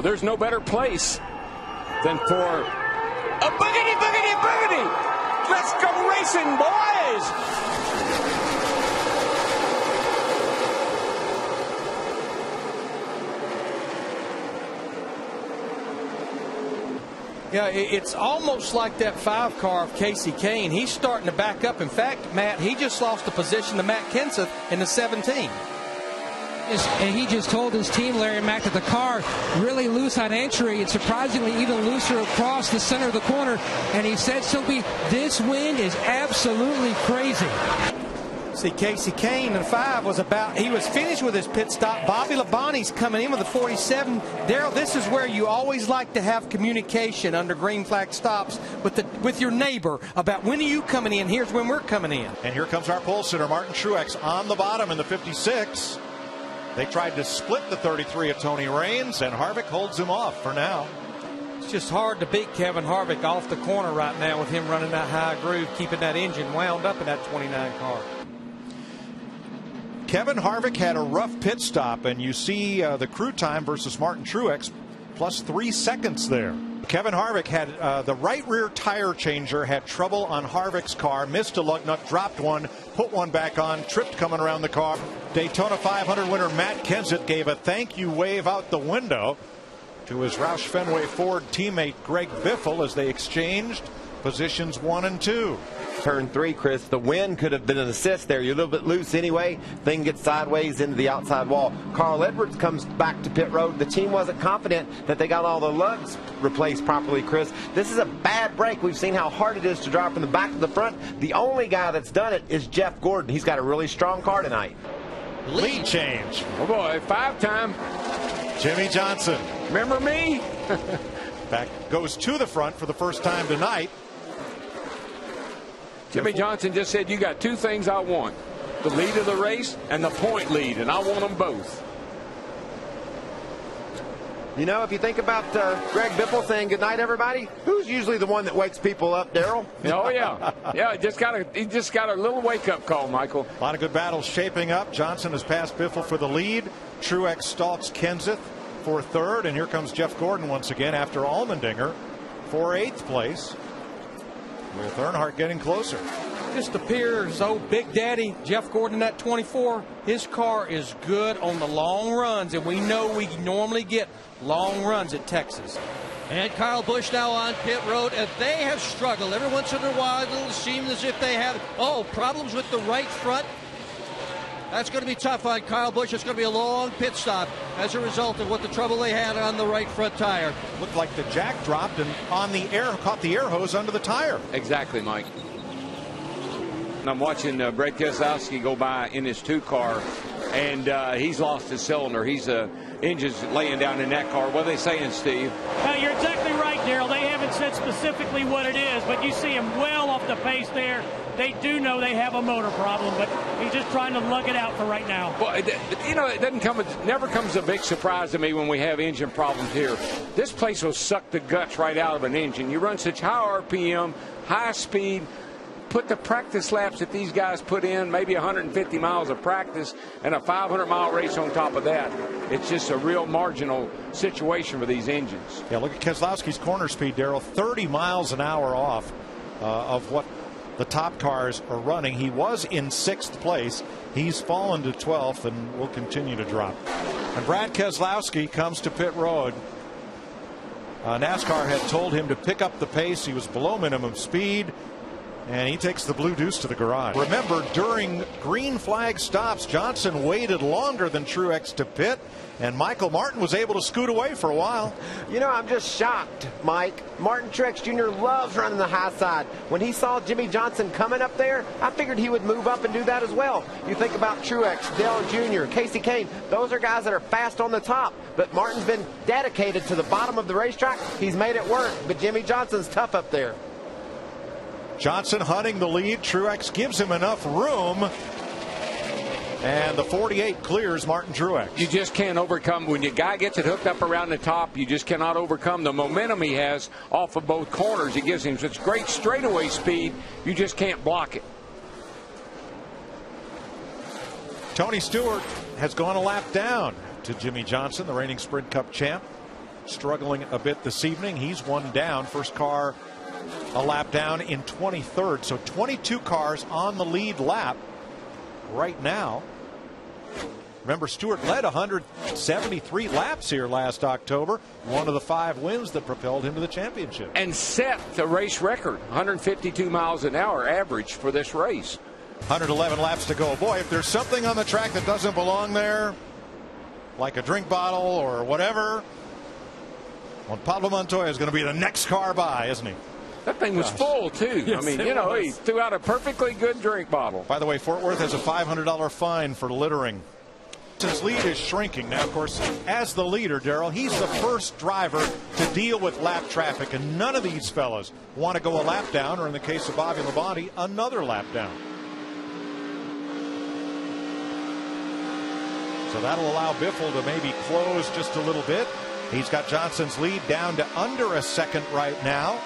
there's no better place than for a boogity, boogity, boogity. Let's go racing, boys. Yeah, it's almost like that 5 car of Casey Kane. He's starting to back up. In fact, Matt, he just lost the position to Matt Kenseth in the 17. And he just told his team, Larry and Mac, that the car really loose on entry and surprisingly even looser across the center of the corner. And he said, Sylvie, this wind is absolutely crazy. See, Casey Kane in 5 was he was finished with his pit stop. Bobby Labonte's coming in with a 47. Darrell, this is where you always like to have communication under green flag stops with your neighbor about when are you coming in. Here's when we're coming in. And here comes our pole sitter, Martin Truex, on the bottom in the 56. They tried to split the 33 of Tony Raines, and Harvick holds him off for now. It's just hard to beat Kevin Harvick off the corner right now with him running that high groove, keeping that engine wound up in that 29 car. Kevin Harvick had a rough pit stop, and you see the crew time versus Martin Truex plus 3 seconds there. Kevin Harvick had the right rear tire changer had trouble on Harvick's car, missed a lug nut, dropped one, put one back on, tripped coming around the car. Daytona 500 winner Matt Kenseth gave a thank you wave out the window to his Roush Fenway Ford teammate Greg Biffle as they exchanged positions 1 and 2. Turn 3, Chris, the wind could have been an assist there. You're a little bit loose anyway. Thing gets sideways into the outside wall. Carl Edwards comes back to pit road. The team wasn't confident that they got all the lugs replaced properly, Chris. This is a bad break. We've seen how hard it is to drive from the back to the front. The only guy that's done it is Jeff Gordon. He's got a really strong car tonight. Lead change. Oh boy, 5-time. Jimmie Johnson. Remember me? Back goes to the front for the first time tonight. Jimmie Johnson just said, you got 2 things I want. The lead of the race and the point lead, and I want them both. You know, if you think about Greg Biffle saying goodnight, everybody, who's usually the one that wakes people up, Darrell? Oh, yeah. Yeah, he just got a little wake-up call, Michael. A lot of good battles shaping up. Johnson has passed Biffle for the lead. Truex stalks Kenseth for 3rd, and here comes Jeff Gordon once again after Allmendinger for 8th place. With Earnhardt getting closer. Just appears old Big Daddy Jeff Gordon at 24. His car is good on the long runs, and we know we normally get long runs at Texas. And Kyle Busch now on pit road, and they have struggled. Every once in a while, it'll seem as if they have, problems with the right front. That's going to be tough on Kyle Busch. It's going to be a long pit stop as a result of what the trouble they had on the right front tire. Looked like the jack dropped and caught the air hose under the tire. Exactly, Mike. And I'm watching Brad Keselowski go by in his 2 car, and he's lost his cylinder. He's engine's laying down in that car. What are they saying, Steve? You're exactly right, Darrell. They haven't said specifically what it is, but you see him well off the pace there. They do know they have a motor problem, but he's just trying to lug it out for right now. Well, it never comes a big surprise to me when we have engine problems here. This place will suck the guts right out of an engine. You run such high RPM, high speed, put the practice laps that these guys put in, maybe 150 miles of practice, and a 500-mile race on top of that. It's just a real marginal situation for these engines. Yeah, look at Keselowski's corner speed, Darrell. 30 miles an hour off of what the top cars are running. He was in 6th place. He's fallen to 12th and will continue to drop. And Brad Keselowski comes to pit road. NASCAR had told him to pick up the pace. He was below minimum speed, and he takes the blue deuce to the garage. Remember, during green flag stops, Johnson waited longer than Truex to pit, and Michael Martin was able to scoot away for a while. You know, I'm just shocked, Mike. Martin Truex Jr. loves running the high side. When he saw Jimmie Johnson coming up there, I figured he would move up and do that as well. You think about Truex, Dale Jr., Casey Kane. Those are guys that are fast on the top. But Martin's been dedicated to the bottom of the racetrack. He's made it work. But Jimmie Johnson's tough up there. Johnson hunting the lead. Truex gives him enough room. And the 48 clears Martin Truex. You just can't overcome. When your guy gets it hooked up around the top, you just cannot overcome the momentum he has off of both corners. It gives him such great straightaway speed, you just can't block it. Tony Stewart has gone a lap down to Jimmie Johnson, the reigning Sprint Cup champ. struggling a bit this evening. He's one down. First car a lap down in 23rd. So 22 cars on the lead lap right now. Remember, Stewart led 173 laps here last October. One of the 5 wins that propelled him to the championship. And set the race record, 152 miles an hour average for this race. 111 laps to go. Boy, if there's something on the track that doesn't belong there, like a drink bottle or whatever, well, Pablo Montoya is going to be the next car by, isn't he? That thing was full, too. Yes, I mean, you know, he threw out a perfectly good drink bottle. By the way, Fort Worth has a $500 fine for littering. His lead is shrinking. Now, of course, as the leader, Darrell, he's the first driver to deal with lap traffic, and none of these fellas want to go a lap down, or in the case of Bobby Labonte, another lap down. So that'll allow Biffle to maybe close just a little bit. He's got Johnson's lead down to under a second right now.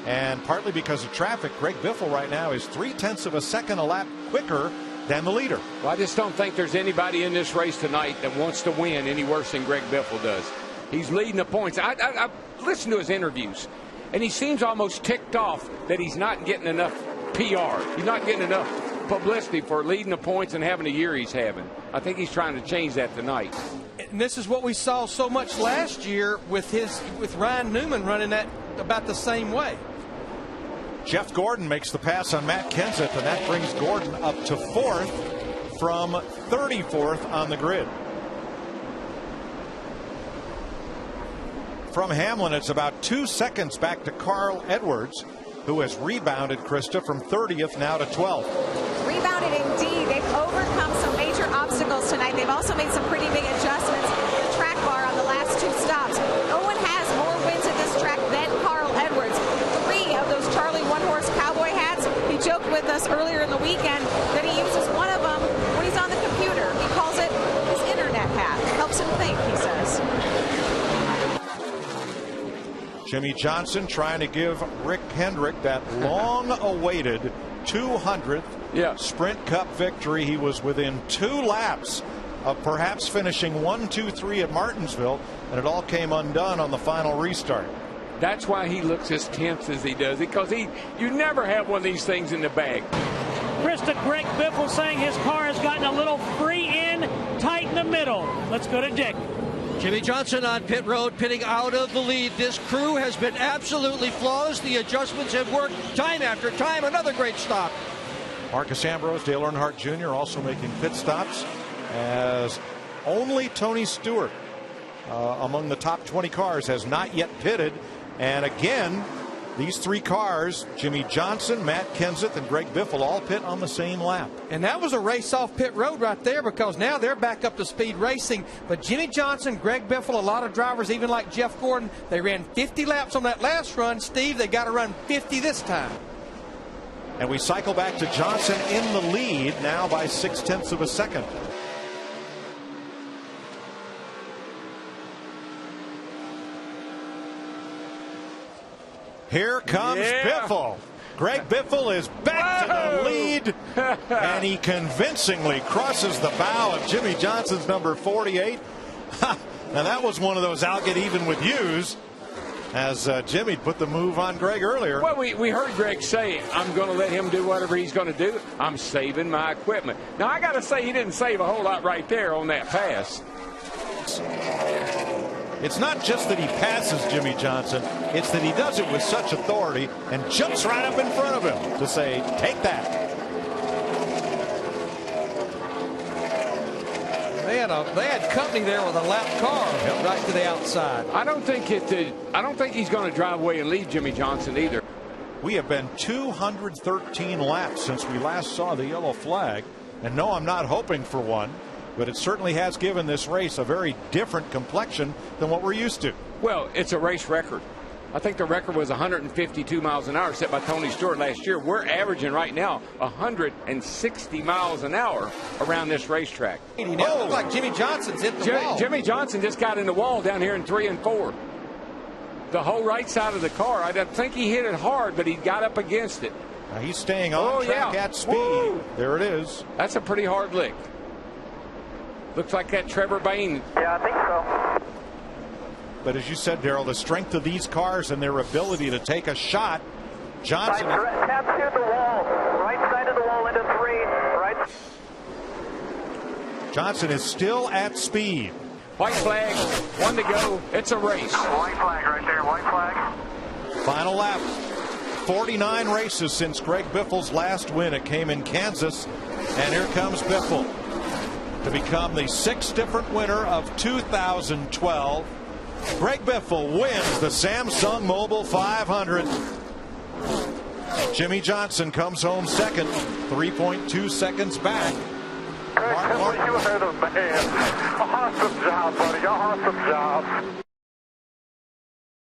And partly because of traffic, Greg Biffle right now is 0.3 of a second a lap quicker than the leader. Well, I just don't think there's anybody in this race tonight that wants to win any worse than Greg Biffle does. He's leading the points. I listened to his interviews, and he seems almost ticked off that he's not getting enough PR. He's not getting enough publicity for leading the points and having the year he's having. I think he's trying to change that tonight. And this is what we saw so much last year with Ryan Newman running that about the same way. Jeff Gordon makes the pass on Matt Kenseth, and that brings Gordon up to 4th from 34th on the grid. From Hamlin, it's about 2 seconds back to Carl Edwards, who has rebounded, Krista, from 30th now to 12th. Rebounded indeed. They've overcome some major obstacles tonight. They've also made some pretty big adjustments to the track bar on the last 2 stops. No one has more wins at this track than Carl Edwards. 3 of those Charlie one-horse cowboy hats. He joked with us earlier in the weekend that he uses one of them when he's on the computer. He calls it his internet hat. Helps him think, he says. Jimmie Johnson trying to give Rick Hendrick that long-awaited 200th Sprint Cup victory. He was within 2 laps of perhaps finishing 1, 2, 3 at Martinsville, and it all came undone on the final restart. That's why he looks as tense as he does, because you never have one of these things in the bag. Krista, Greg Biffle saying his car has gotten a little free in, tight in the middle. Let's go to Dick. Jimmie Johnson on pit road, pitting out of the lead. This crew has been absolutely flawless. The adjustments have worked time after time. Another great stop. Marcus Ambrose, Dale Earnhardt Jr. also making pit stops, as only Tony Stewart among the top 20 cars has not yet pitted. And again, these 3 cars, Jimmie Johnson, Matt Kenseth, and Greg Biffle, all pit on the same lap. And that was a race off pit road right there, because now they're back up to speed racing. But Jimmie Johnson, Greg Biffle, a lot of drivers, even like Jeff Gordon, they ran 50 laps on that last run. Steve, they got to run 50 this time. And we cycle back to Johnson in the lead now by 0.6 of a second. Here comes Biffle. Greg Biffle is back to the lead, and he convincingly crosses the bow of Jimmie Johnson's number 48. Now that was one of those I'll get even with yous, as Jimmie put the move on Greg earlier. Well, we heard Greg say, I'm going to let him do whatever he's going to do. I'm saving my equipment. Now, I got to say, he didn't save a whole lot right there on that pass. It's not just that he passes Jimmie Johnson, it's that he does it with such authority and jumps right up in front of him to say, take that. They had company there with a lap car right to the outside. I don't think he's going to drive away and leave Jimmie Johnson either. We have been 213 laps since we last saw the yellow flag, and no, I'm not hoping for one, but it certainly has given this race a very different complexion than what we're used to. Well, it's a race record. I think the record was 152 miles an hour set by Tony Stewart last year. We're averaging right now 160 miles an hour around this racetrack. It looks like Jimmie Johnson's hit the wall. Jimmie Johnson just got in the wall down here in 3 and 4. The whole right side of the car. I don't think he hit it hard, but he got up against it. Now he's staying on track at speed. Woo. There it is. That's a pretty hard lick. Looks like that Trevor Bayne. Yeah, I think so. But as you said, Darrell, the strength of these cars and their ability to take a shot. Johnson. Tap to the wall. Right side of the wall into 3. Right. Johnson is still at speed. White flag, 1 to go. It's a race. White flag right there. White flag. Final lap. 49 races since Greg Biffle's last win. It came in Kansas. And here comes Biffle to become the 6th different winner of 2012. Greg Biffle wins the Samsung Mobile 500. Jimmie Johnson comes home second, 3.2 seconds back. Greg Biffle, you are the man. Awesome job, buddy. Awesome job.